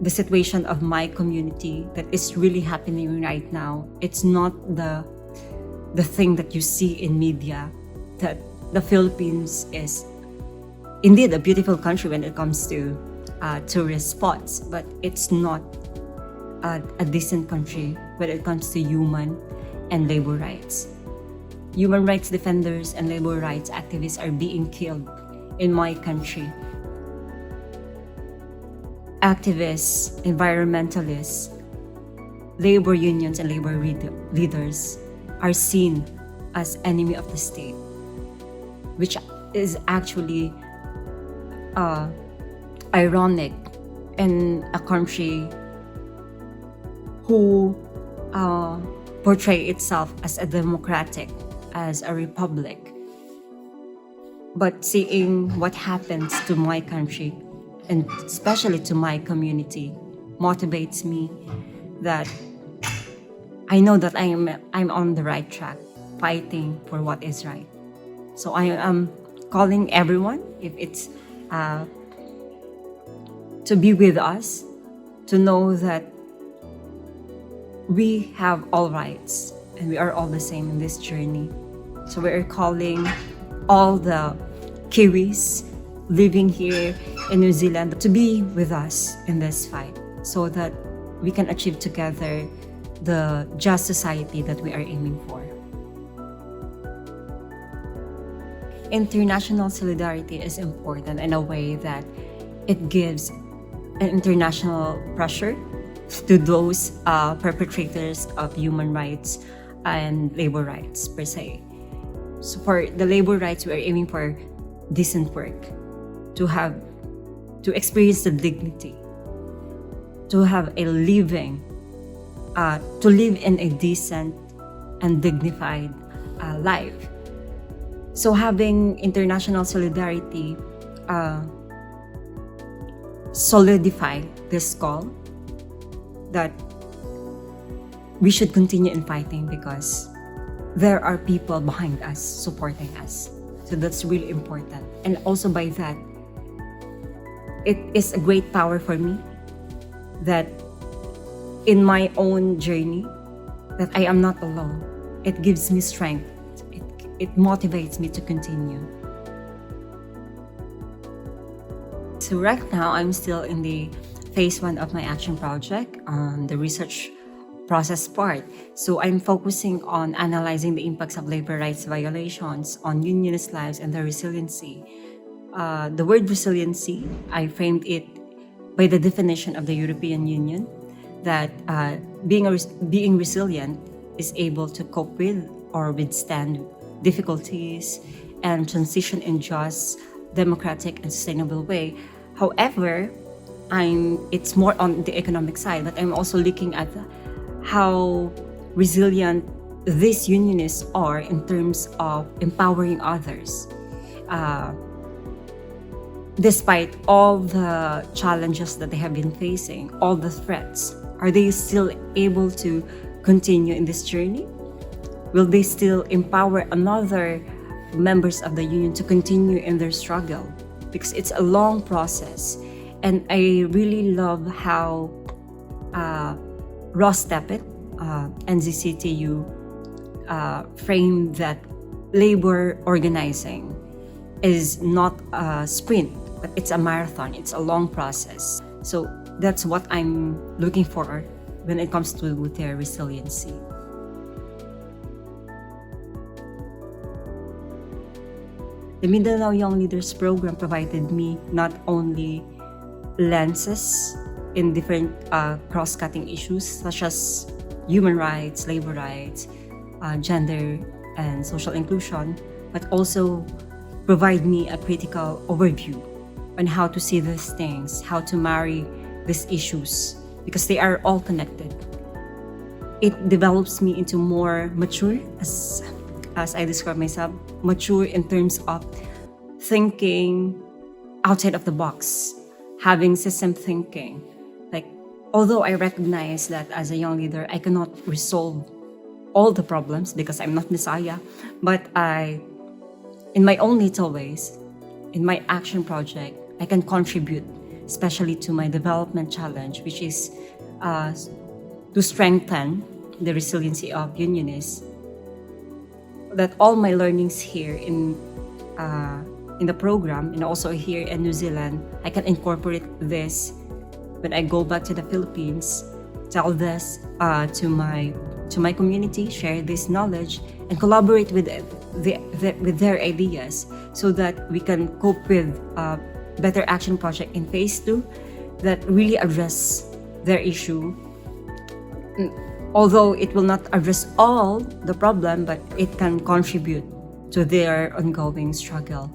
the situation of my community that is really happening right now. It's not the thing that you see in media, that the Philippines is indeed a beautiful country when it comes to tourist spots, but it's not a decent country when it comes to human and labor rights. Human rights defenders and labor rights activists are being killed in my country. Activists, environmentalists, labor unions, and labor leaders are seen as enemy of the state, which is actually ironic in a country who portray itself as a democratic, as a republic. But seeing what happens to my country, and especially to my community, motivates me that I know that I'm on the right track, fighting for what is right. So I am calling everyone, if it's to be with us, to know that we have all rights and we are all the same in this journey. So we are calling all the Kiwis living here in New Zealand to be with us in this fight, so that we can achieve together the just society that we are aiming for. International solidarity is important in a way that it gives an international pressure to those perpetrators of human rights and labor rights per se. So for the labor rights, we are aiming for decent work, to experience the dignity, to have a living, to live in a decent and dignified life. So having international solidarity solidify this call that we should continue in fighting, because there are people behind us supporting us. So that's really important. And also by that, it is a great power for me that in my own journey, that I am not alone. It gives me strength. It motivates me to continue. So right now, I'm still in the phase 1 of my action project on the research process part. So I'm focusing on analyzing the impacts of labor rights violations on unionist lives and their resiliency. The word resiliency, I framed it by the definition of the European Union, that being resilient is able to cope with or withstand difficulties and transition in just, democratic, and sustainable way. However, it's more on the economic side, but I'm also looking at how resilient these unionists are in terms of empowering others. Despite all the challenges that they have been facing, all the threats, are they still able to continue in this journey? Will they still empower another members of the union to continue in their struggle? Because it's a long process. And I really love how Ross Teppet, NZCTU, framed that labor organizing is not a sprint, but it's a marathon. It's a long process. So that's what I'm looking for when it comes to their resiliency. The Mindanao Young Leaders Program provided me not only lenses in different cross-cutting issues such as human rights, labor rights, gender and social inclusion, but also provide me a critical overview on how to see these things, how to marry these issues, because they are all connected. It develops me into more mature, as I describe myself, mature in terms of thinking outside of the box, having system thinking. Like, although I recognize that as a young leader, I cannot resolve all the problems because I'm not Messiah, but in my own little ways, in my action project, I can contribute especially to my development challenge, which is to strengthen the resiliency of unionists. That all my learnings here in the program and also here in New Zealand, I can incorporate this when I go back to the Philippines, tell this to my community, share this knowledge, and collaborate with with their ideas, so that we can cope with better action project in phase 2 that really address their issue. Although it will not address all the problem, but it can contribute to their ongoing struggle.